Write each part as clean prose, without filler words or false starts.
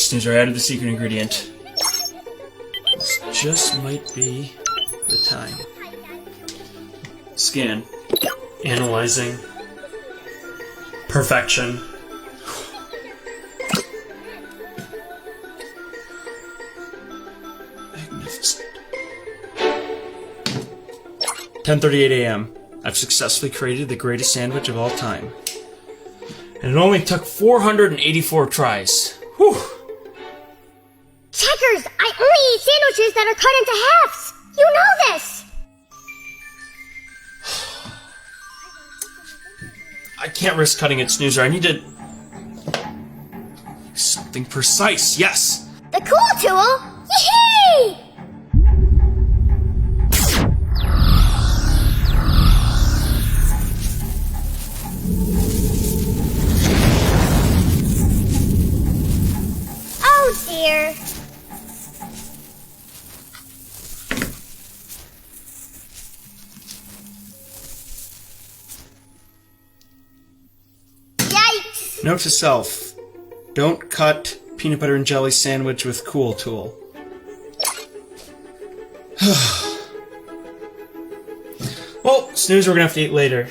Snoozer, I added the secret ingredient. This just might be the time. Scan. Analyzing. Perfection. Magnificent. 10:38 a.m. I've successfully created the greatest sandwich of all time. And it only took 484 tries. Whew! Checkers, I only eat sandwiches that are cut into halves. You know this. I can't risk cutting it, Snoozer. I need to... something precise, yes! The cool tool? Yee-hee! Oh dear. Yikes! Note to self. Don't cut peanut butter and jelly sandwich with cool tool. Well, Snoozer, we're gonna have to eat later.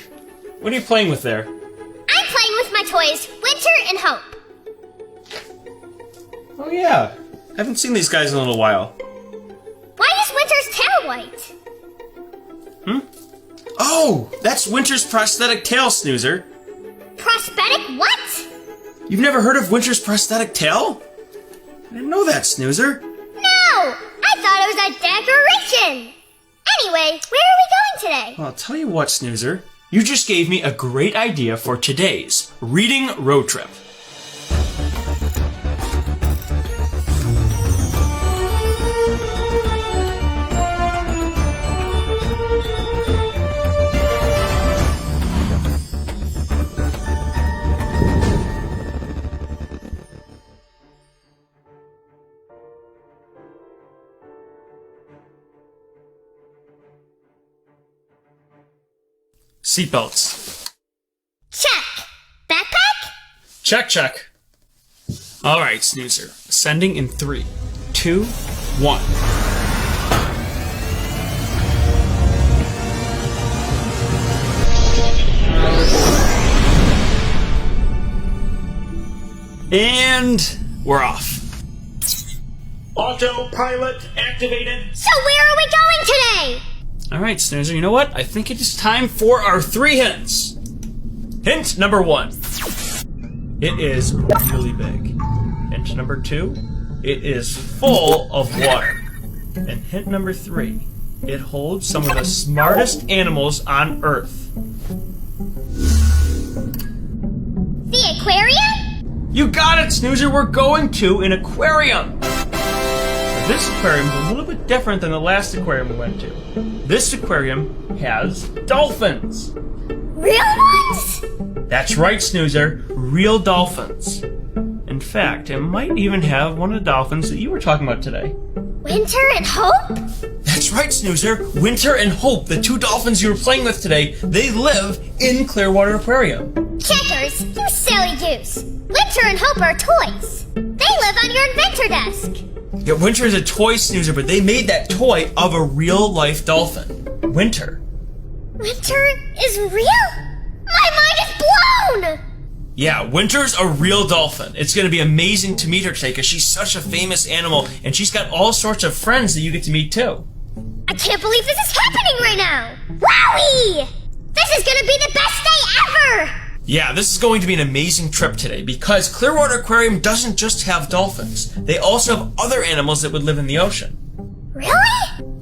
What are you playing with there? I'm playing with my toys, Winter and Hope. Oh yeah. I haven't seen these guys in a little while. Why is Winter's tail white? Oh! That's Winter's prosthetic tail, Snoozer. Prosthetic what? You've never heard of Winter's prosthetic tail? I didn't know that, Snoozer. No! I thought it was a decoration! Anyway, where are we going today? Well, I'll tell you what, Snoozer. You just gave me a great idea for today's reading road trip. Seatbelts. Check. Backpack? Check, check. All right, Snoozer. Ascending in 3, 2, 1. And we're off. Autopilot activated. So where are we going today? All right, Snoozer, you know what? I think it is time for our 3 hints. Hint number 1. It is really big. Hint number 2. It is full of water. And hint number 3. It holds some of the smartest animals on Earth. The aquarium? You got it, Snoozer. We're going to an aquarium. This aquarium is a little bit different than the last aquarium we went to. This aquarium has dolphins. Real ones? That's right, Snoozer. Real dolphins. In fact, it might even have one of the dolphins that you were talking about today. Winter and Hope? That's right, Snoozer. Winter and Hope, the 2 dolphins you were playing with today, they live in Clearwater Aquarium. Checkers, you silly goose. Winter and Hope are toys. They live on your inventor desk. Yeah, Winter is a toy, Snoozer, but they made that toy of a real-life dolphin. Winter. Winter is real? My mind is blown! Yeah, Winter's a real dolphin. It's going to be amazing to meet her today because she's such a famous animal, and she's got all sorts of friends that you get to meet too. I can't believe this is happening right now! Wowie! This is gonna be the best day ever! Yeah, this is going to be an amazing trip today because Clearwater Aquarium doesn't just have dolphins. They also have other animals that would live in the ocean. Really?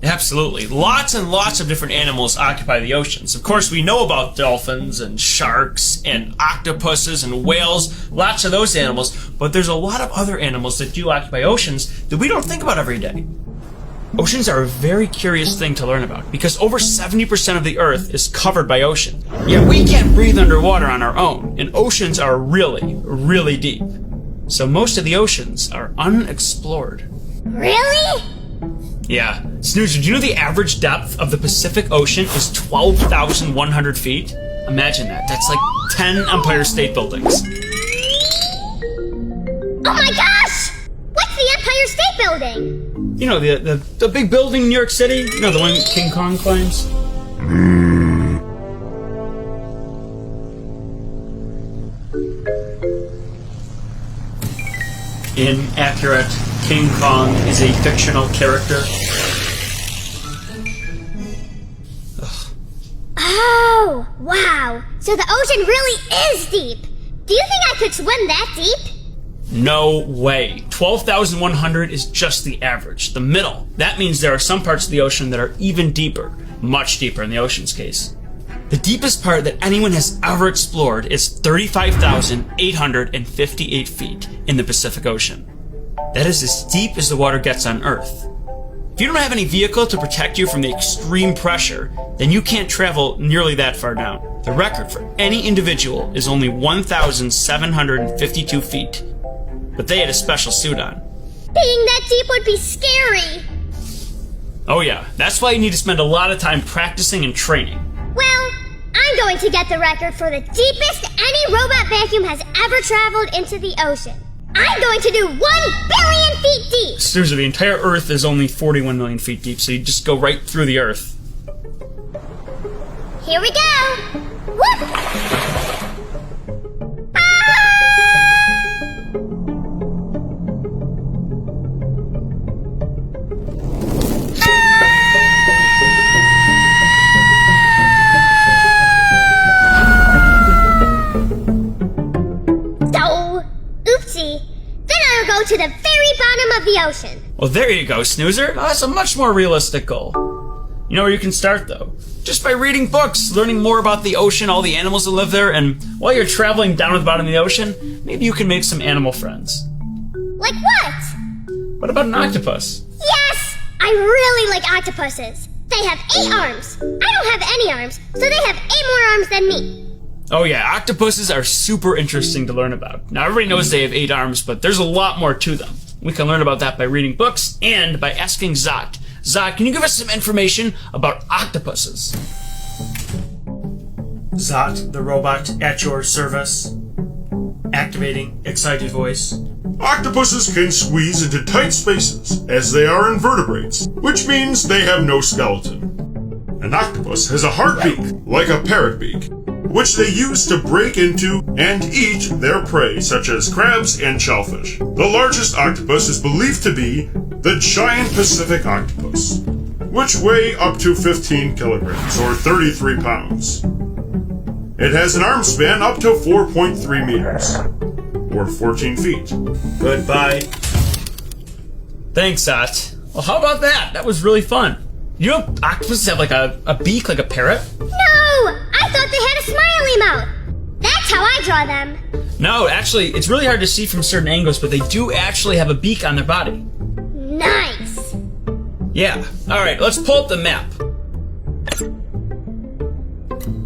Absolutely. Lots and lots of different animals occupy the oceans. Of course, we know about dolphins and sharks and octopuses and whales, lots of those animals, but there's a lot of other animals that do occupy oceans that we don't think about every day. Oceans are a very curious thing to learn about because over 70% of the Earth is covered by ocean. Yet we can't breathe underwater on our own, and oceans are really, really deep. So most of the oceans are unexplored. Really? Yeah. Snoozer, do you know the average depth of the Pacific Ocean is 12,100 feet? Imagine that. That's like 10 Empire State Buildings. Oh my gosh! State Building. You know, the big building in New York City? You know, the one King Kong climbs? Inaccurate. King Kong is a fictional character. Oh, wow. So the ocean really is deep. Do you think I could swim that deep? No way. 12,100 is just the average, the middle. That means there are some parts of the ocean that are even deeper, much deeper in the ocean's case. The deepest part that anyone has ever explored is 35,858 feet in the Pacific Ocean. That is as deep as the water gets on Earth. If you don't have any vehicle to protect you from the extreme pressure, then you can't travel nearly that far down. The record for any individual is only 1,752 feet. But they had a special suit on. Being that deep would be scary. Oh yeah, that's why you need to spend a lot of time practicing and training. Well, I'm going to get the record for the deepest any robot vacuum has ever traveled into the ocean. I'm going to do 1 billion feet deep. Snoozer, the entire Earth is only 41 million feet deep, so you just go right through the Earth. Here we go. Whoop! Oopsie. Then I'll go to the very bottom of the ocean. Well, there you go, Snoozer. That's a much more realistic goal. You know where you can start, though? Just by reading books, learning more about the ocean, all the animals that live there, and while you're traveling down to the bottom of the ocean, maybe you can make some animal friends. Like what? What about an octopus? Yes! I really like octopuses. They have 8 arms. I don't have any arms, so they have 8 more arms than me. Oh yeah, octopuses are super interesting to learn about. Now everybody knows they have 8 arms, but there's a lot more to them. We can learn about that by reading books and by asking Zot. Zot, can you give us some information about octopuses? Zot, the robot, at your service. Activating excited voice. Octopuses can squeeze into tight spaces, as they are invertebrates, which means they have no skeleton. An octopus has a hard beak, like a parrot beak, which they use to break into and eat their prey, such as crabs and shellfish. The largest octopus is believed to be the giant Pacific octopus, which weigh up to 15 kilograms, or 33 pounds. It has an arm span up to 4.3 meters, or 14 feet. Goodbye. Thanks, Zot. Well, how about that? That was really fun. You know octopuses have like a beak like a parrot? No! I thought they had a smiley mouth. That's how I draw them. No, actually, it's really hard to see from certain angles, but they do actually have a beak on their body. Nice. Yeah. Alright, let's pull up the map.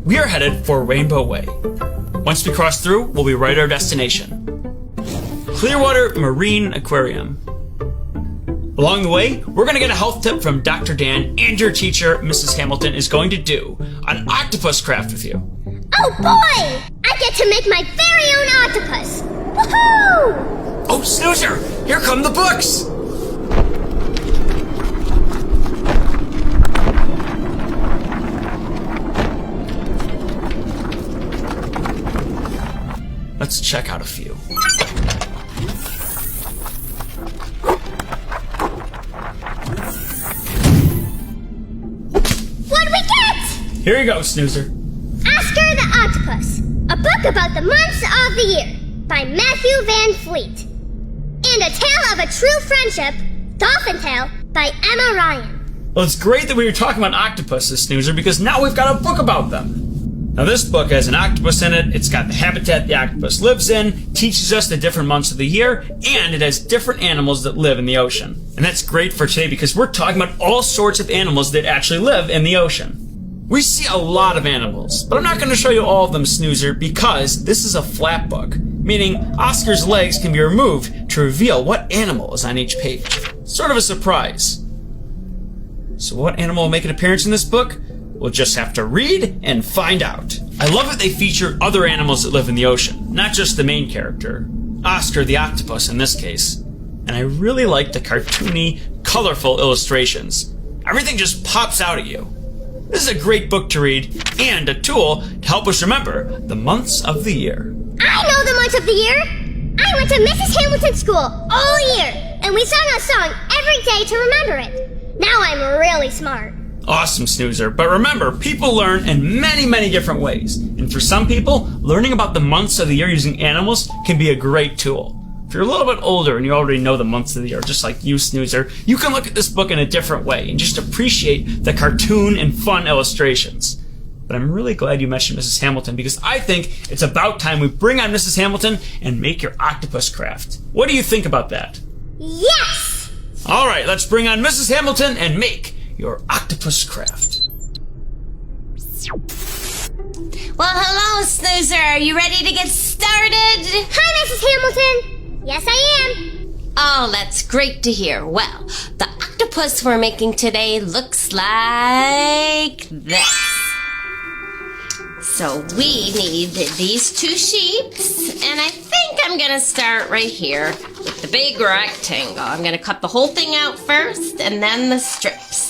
We are headed for Rainbow Way. Once we cross through, we'll be right at our destination. Clearwater Marine Aquarium. Along the way, we're going to get a health tip from Dr. Dan, and your teacher, Mrs. Hamilton, is going to do an Octopus Craft with you. Oh boy! I get to make my very own octopus! Woohoo! Oh, Snoozer! Here come the books! Let's check out a few. What'd we get? Here you go, Snoozer. Oscar the Octopus, a book about the months of the year, by Matthew Van Fleet. And A Tale of a True Friendship, Dolphin Tale, by Emma Ryan. Well, it's great that we were talking about octopuses, Snoozer, because now we've got a book about them. Now, this book has an octopus in it, it's got the habitat the octopus lives in, teaches us the different months of the year, and it has different animals that live in the ocean. And that's great for today because we're talking about all sorts of animals that actually live in the ocean. We see a lot of animals, but I'm not going to show you all of them, Snoozer, because this is a flap book, meaning Oscar's legs can be removed to reveal what animal is on each page. Sort of a surprise. So what animal will make an appearance in this book? We'll just have to read and find out. I love that they feature other animals that live in the ocean, not just the main character, Oscar the octopus in this case. and I really like the cartoony, colorful illustrations. Everything just pops out at you. This is a great book to read and a tool to help us remember the months of the year. I know the months of the year! I went to Mrs. Hamilton's school all year, and we sang a song every day to remember it. Now I'm really smart. Awesome, Snoozer. But remember, people learn in many, many different ways. And for some people, learning about the months of the year using animals can be a great tool. If you're a little bit older and you already know the months of the year, just like you, Snoozer, you can look at this book in a different way and just appreciate the cartoon and fun illustrations. But I'm really glad you mentioned Mrs. Hamilton because I think it's about time we bring on Mrs. Hamilton and make your octopus craft. What do you think about that? Yes! All right, let's bring on Mrs. Hamilton and make your octopus craft. Well, hello, Snoozer. Are you ready to get started? Hi, Mrs. Hamilton! Yes, I am. Oh, that's great to hear. Well, the octopus we're making today looks like this. So we need these two sheets, and I think I'm going to start right here with the big rectangle. I'm going to cut the whole thing out first, and then the strips.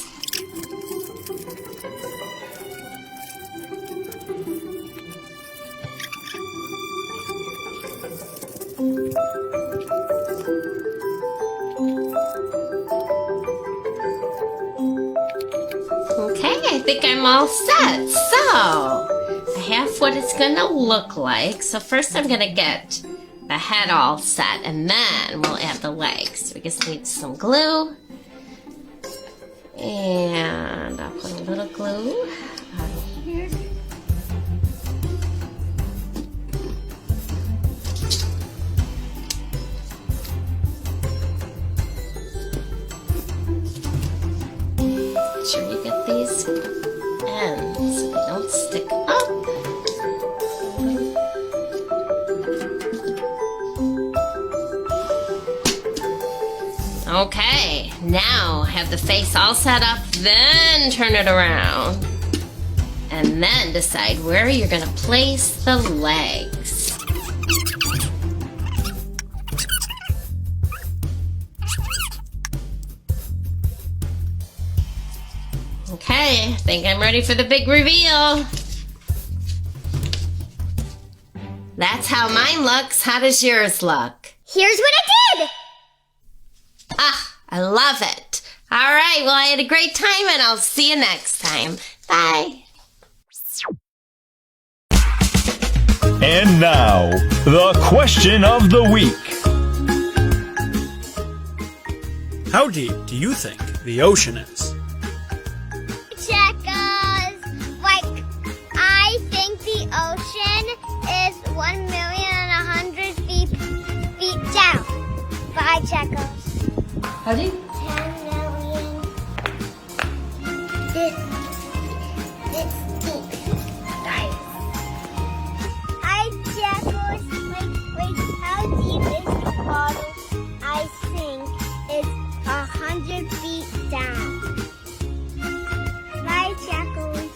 Okay, I think I'm all set. So, I have what it's gonna look like. So first I'm gonna get the head all set, and then we'll add the legs. We just need some glue. And I'll put a little glue on here. Make sure you get these ends so they don't stick up. Okay, now have the face all set up, then turn it around. And then decide where you're going to place the legs. Okay, I think I'm ready for the big reveal. That's how mine looks. How does yours look? Here's what I did! Ah, I love it. All right, well, I had a great time, and I'll see you next time. Bye. And now, the question of the week. How deep do you think the ocean is? Checkers! Like, I think the ocean is 1,100,000 feet down. Bye, Checkers. How deep? 10 million. It's deep. Guys. Hi, Checkers. Wait, how deep is the bottle? I think it's 100 feet down. Bye, Checkers.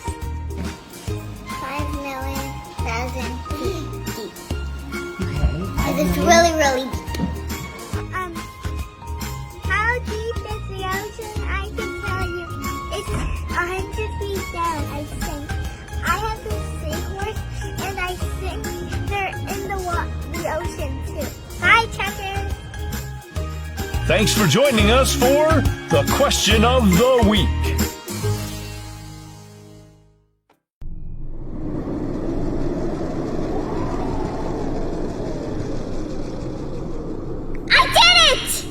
5,000,000 feet deep. It's really, really deep. How deep is the ocean? I can tell you. It's 100 feet down, I think. I have the seahorse, and I think they're in the ocean, too. Bye, Checkers. Thanks for joining us for the question of the week. I did it!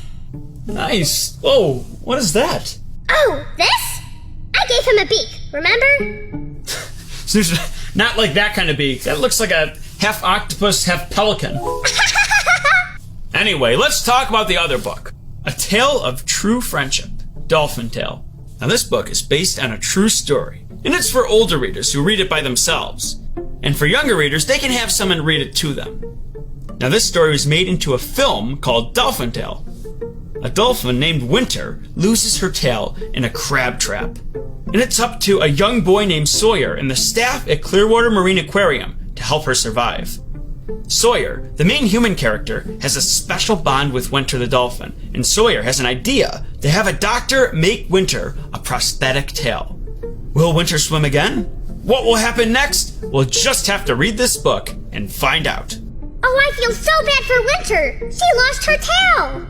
Nice. Whoa, what is that? Oh, this? I gave him a beak, remember? Snoozer, not like that kind of beak. That looks like a half octopus, half pelican. Anyway, let's talk about the other book. A Tale of True Friendship, Dolphin Tale. Now this book is based on a true story, and it's for older readers who read it by themselves. And for younger readers, they can have someone read it to them. Now this story was made into a film called Dolphin Tale. A dolphin named Winter loses her tail in a crab trap. And it's up to a young boy named Sawyer and the staff at Clearwater Marine Aquarium to help her survive. Sawyer, the main human character, has a special bond with Winter the dolphin, and Sawyer has an idea to have a doctor make Winter a prosthetic tail. Will Winter swim again? What will happen next? We'll just have to read this book and find out. Oh, I feel so bad for Winter. She lost her tail.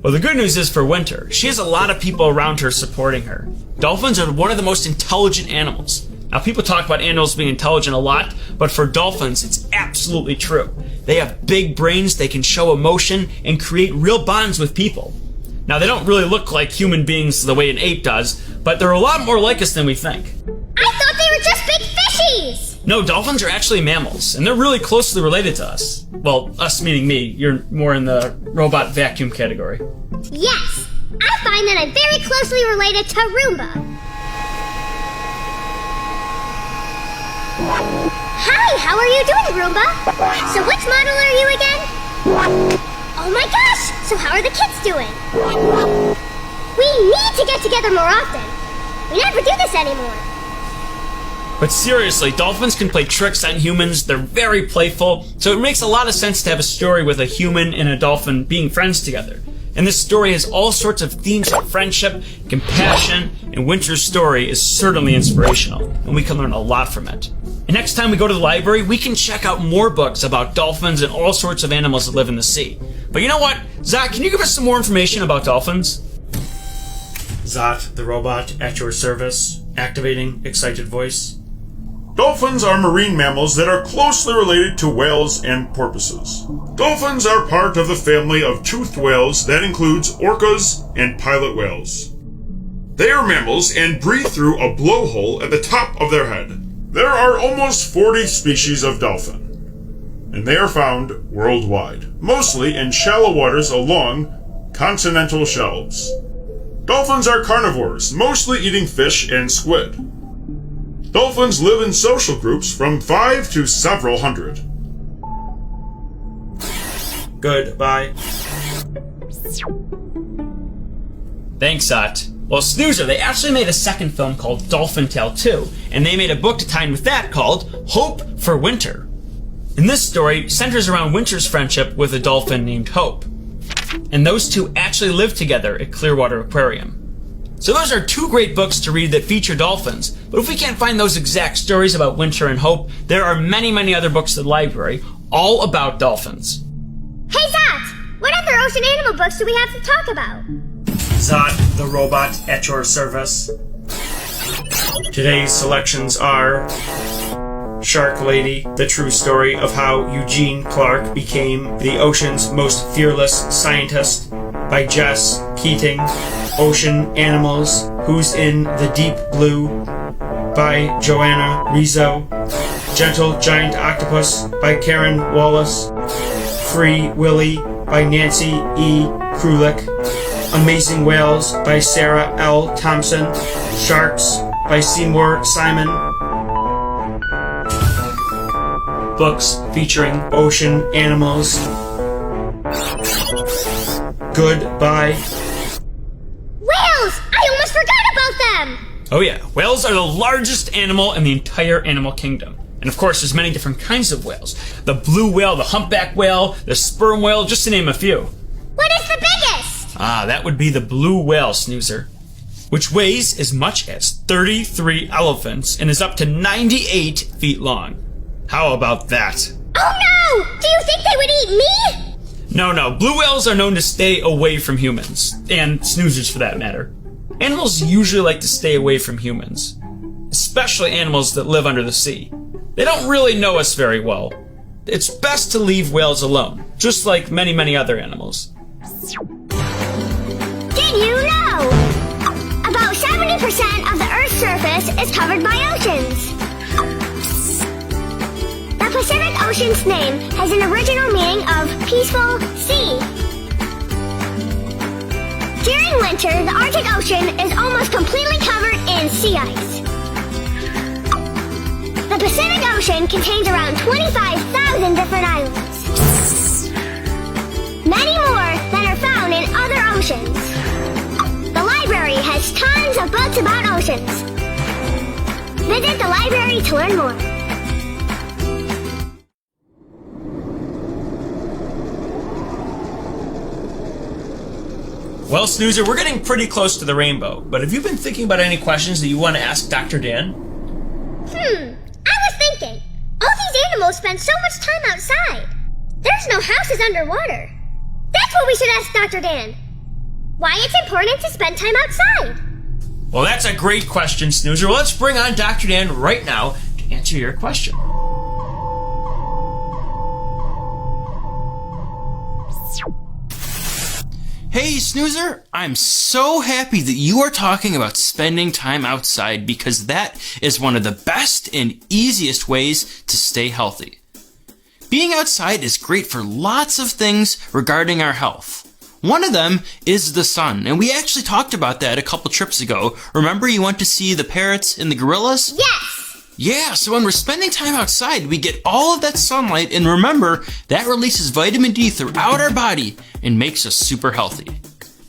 Well, the good news is for Winter, she has a lot of people around her supporting her. Dolphins are one of the most intelligent animals. Now, people talk about animals being intelligent a lot, but for dolphins, it's absolutely true. They have big brains, they can show emotion, and create real bonds with people. Now, they don't really look like human beings the way an ape does, but they're a lot more like us than we think. I thought they were just big fishies. No, dolphins are actually mammals, and they're really closely related to us. Well, us meaning me. You're more in the robot vacuum category. Yes, I find that I'm very closely related to Roomba. Hi, how are you doing, Roomba? So which model are you again? Oh my gosh, so how are the kids doing? We need to get together more often. We never do this anymore. But seriously, dolphins can play tricks on humans. They're very playful, so it makes a lot of sense to have a story with a human and a dolphin being friends together. And this story has all sorts of themes of friendship, compassion, and Winter's story is certainly inspirational, and we can learn a lot from it. And next time we go to the library, we can check out more books about dolphins and all sorts of animals that live in the sea. But you know what? Zach, can you give us some more information about dolphins? Zot, the robot, at your service, activating excited voice. Dolphins are marine mammals that are closely related to whales and porpoises. Dolphins are part of the family of toothed whales that includes orcas and pilot whales. They are mammals and breathe through a blowhole at the top of their head. There are almost 40 species of dolphin, and they are found worldwide, mostly in shallow waters along continental shelves. Dolphins are carnivores, mostly eating fish and squid. Dolphins live in social groups from 5 to several hundred. Goodbye. Thanks, Zot. Well, Snoozer, they actually made a second film called Dolphin Tale 2, and they made a book to tie in with that called Hope for Winter. And this story centers around Winter's friendship with a dolphin named Hope. And those two actually live together at Clearwater Aquarium. So those are two great books to read that feature dolphins, but if we can't find those exact stories about Winter and Hope, there are many, many other books at the library, all about dolphins. Hey, Zot! What other ocean animal books do we have to talk about? Zot, the robot, at your service. Today's selections are Shark Lady, the true story of how Eugene Clark became the ocean's most fearless scientist, by Jess Keating. Ocean Animals, Who's in the Deep Blue, by Joanna Rizzo. Gentle Giant Octopus, by Karen Wallace. Free Willy, by Nancy E. Krulik. Amazing Whales, by Sarah L. Thompson. Sharks, by Seymour Simon. Books featuring ocean animals. Goodbye. Whales! I almost forgot about them! Oh yeah, whales are the largest animal in the entire animal kingdom. And of course, there's many different kinds of whales. The blue whale, the humpback whale, the sperm whale, just to name a few. What is the biggest? That would be the blue whale, Snoozer, which weighs as much as 33 elephants and is up to 98 feet long. How about that? Oh no! Do you think they would eat me? No, blue whales are known to stay away from humans, and snoozers for that matter. Animals usually like to stay away from humans, especially animals that live under the sea. They don't really know us very well. It's best to leave whales alone, just like many, many other animals. Did you know? About 70% of the Earth's surface is covered by oceans. The Pacific Ocean's name has an original meaning of peaceful sea. During winter, the Arctic Ocean is almost completely covered in sea ice. The Pacific Ocean contains around 25,000 different islands. Many more than are found in other oceans. The library has tons of books about oceans. Visit the library to learn more. Well, Snoozer, we're getting pretty close to the rainbow, but have you been thinking about any questions that you want to ask Dr. Dan? I was thinking, all these animals spend so much time outside. There's no houses underwater. That's what we should ask Dr. Dan. Why it's important to spend time outside. Well, that's a great question, Snoozer. Well, let's bring on Dr. Dan right now to answer your question. Hey Snoozer, I'm so happy that you are talking about spending time outside because that is one of the best and easiest ways to stay healthy. Being outside is great for lots of things regarding our health. One of them is the sun, and we actually talked about that a couple trips ago. Remember you went to see the parrots and the gorillas? Yes! Yeah, so when we're spending time outside, we get all of that sunlight, and remember, that releases vitamin D throughout our body and makes us super healthy.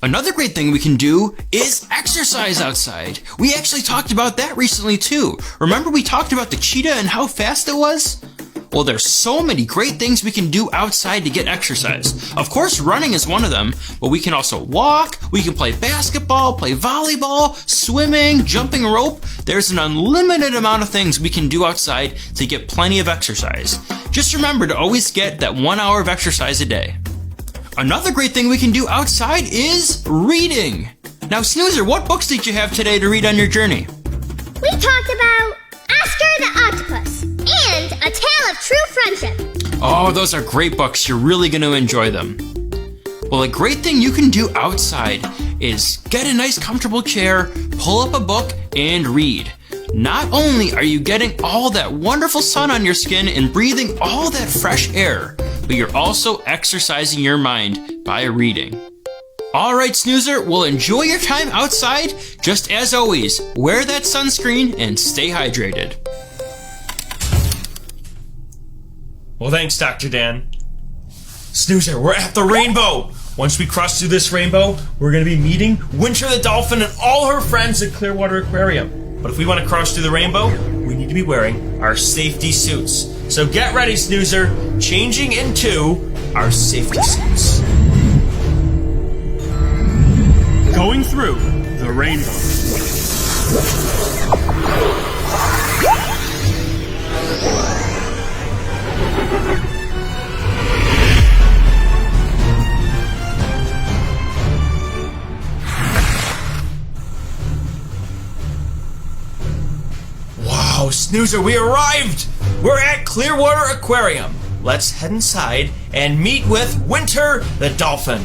Another great thing we can do is exercise outside. We actually talked about that recently too. Remember we talked about the cheetah and how fast it was? Well, there's so many great things we can do outside to get exercise. Of course, running is one of them, but we can also walk, we can play basketball, play volleyball, swimming, jumping rope. There's an unlimited amount of things we can do outside to get plenty of exercise. Just remember to always get that 1 hour of exercise a day. Another great thing we can do outside is reading. Now, Snoozer, what books did you have today to read on your journey? We talked about Oscar the Octopus and A Tale of True Friendship. Oh, those are great books. You're really going to enjoy them. Well, a great thing you can do outside is get a nice comfortable chair, pull up a book, and read. Not only are you getting all that wonderful sun on your skin and breathing all that fresh air, but you're also exercising your mind by reading. All right, Snoozer, well, enjoy your time outside. Just as always, wear that sunscreen and stay hydrated. Well, thanks, Dr. Dan. Snoozer, we're at the rainbow. Once we cross through this rainbow, we're going to be meeting Winter the Dolphin and all her friends at Clearwater Aquarium. But if we want to cross through the rainbow, we need to be wearing our safety suits. So get ready, Snoozer, changing into our safety suits. Going through the rainbow. Wow, Snoozer, we arrived! We're at Clearwater Aquarium. Let's head inside and meet with Winter the Dolphin.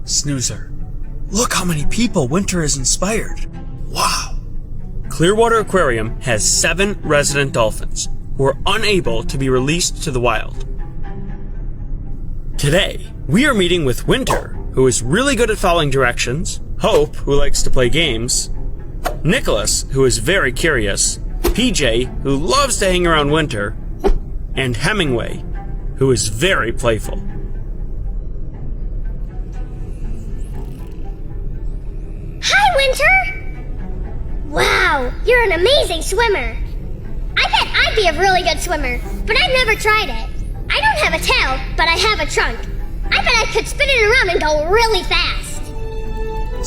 Snoozer, look how many people Winter has inspired. Wow. Clearwater Aquarium has 7 resident dolphins who are unable to be released to the wild. Today, we are meeting with Winter, who is really good at following directions, Hope, who likes to play games, Nicholas, who is very curious, PJ, who loves to hang around Winter, and Hemingway, who is very playful. Hi, Winter! Wow, you're an amazing swimmer. I bet I'd be a really good swimmer, but I've never tried it. I don't have a tail, but I have a trunk. I bet I could spin it around and go really fast.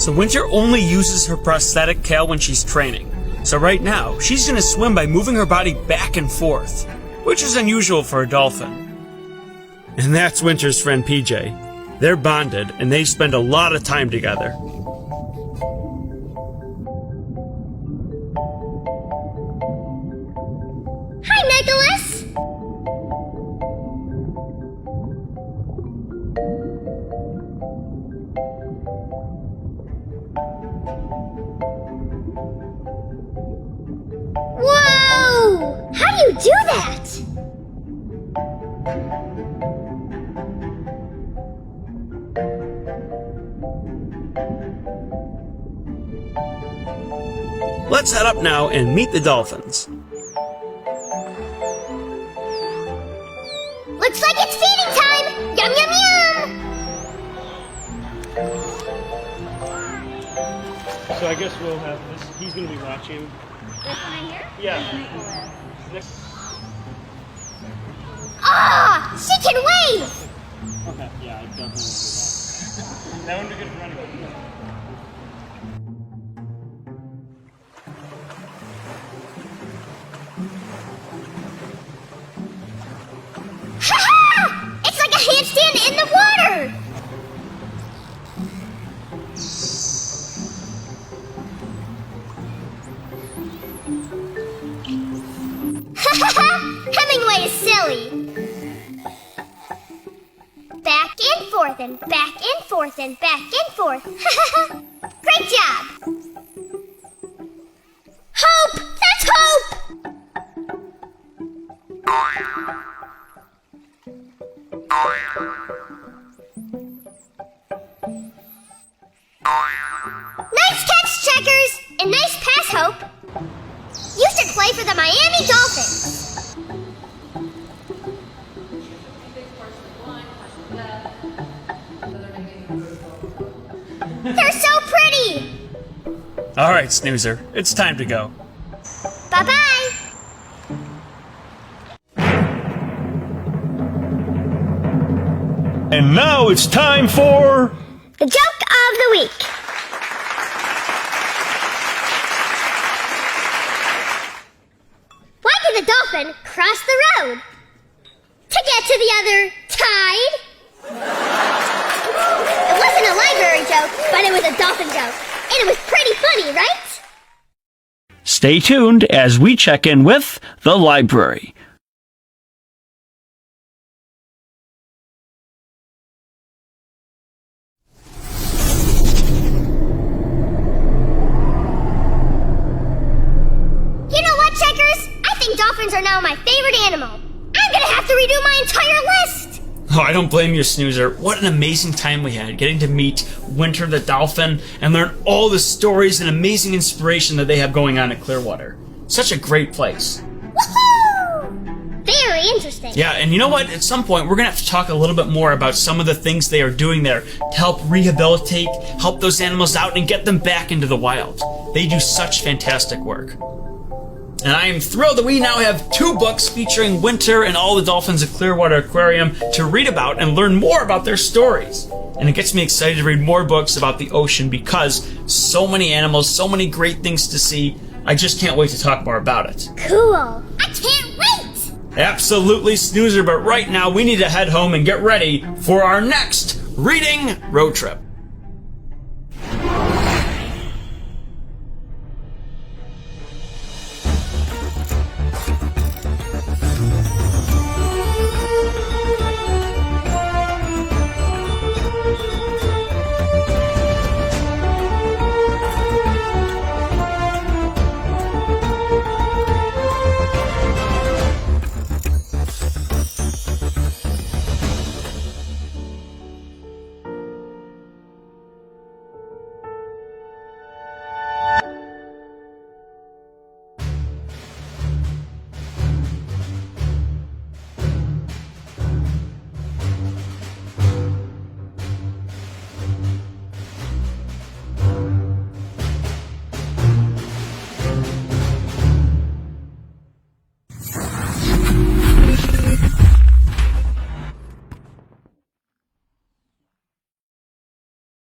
So Winter only uses her prosthetic tail when she's training. So right now, she's gonna swim by moving her body back and forth, which is unusual for a dolphin. And that's Winter's friend PJ. They're bonded, and they spend a lot of time together. Hi, Nicholas! Whoa! How do you do that? Let's head up now and meet the dolphins. Looks like it's feeding time! Yum, yum, yum! So I guess we'll have this. He's going to be watching. This one right here? Yeah. Ah, she can wave! Okay, yeah, I definitely want to do that. That would be good for running. Ha-ha! It's like a handstand in the water! Hemingway is silly. Back and forth and back and forth and back and forth. Great job. Hope! That's Hope! Nice catch, Checkers! And nice pass, Hope. You should play for the Miami Dolphins. They're so pretty! Alright, Snoozer, it's time to go. Bye-bye! And now it's time for... The joke of the week. Why did the dolphin cross the road? To get to the other tide? It wasn't a library joke, but it was a dolphin joke. And it was pretty funny, right? Stay tuned as we check in with the library. You know what, Checkers? I think dolphins are now my favorite animal. I'm gonna have to redo my entire list! Oh, I don't blame you, Snoozer. What an amazing time we had getting to meet Winter the Dolphin and learn all the stories and amazing inspiration that they have going on at Clearwater. Such a great place. Woohoo! Very interesting. Yeah, and you know what? At some point, we're going to have to talk a little bit more about some of the things they are doing there to help rehabilitate, help those animals out, and get them back into the wild. They do such fantastic work. And I am thrilled that we now have 2 books featuring Winter and all the dolphins at Clearwater Aquarium to read about and learn more about their stories. And it gets me excited to read more books about the ocean because so many animals, so many great things to see. I just can't wait to talk more about it. Cool. I can't wait! Absolutely, Snoozer, but right now we need to head home and get ready for our next reading road trip.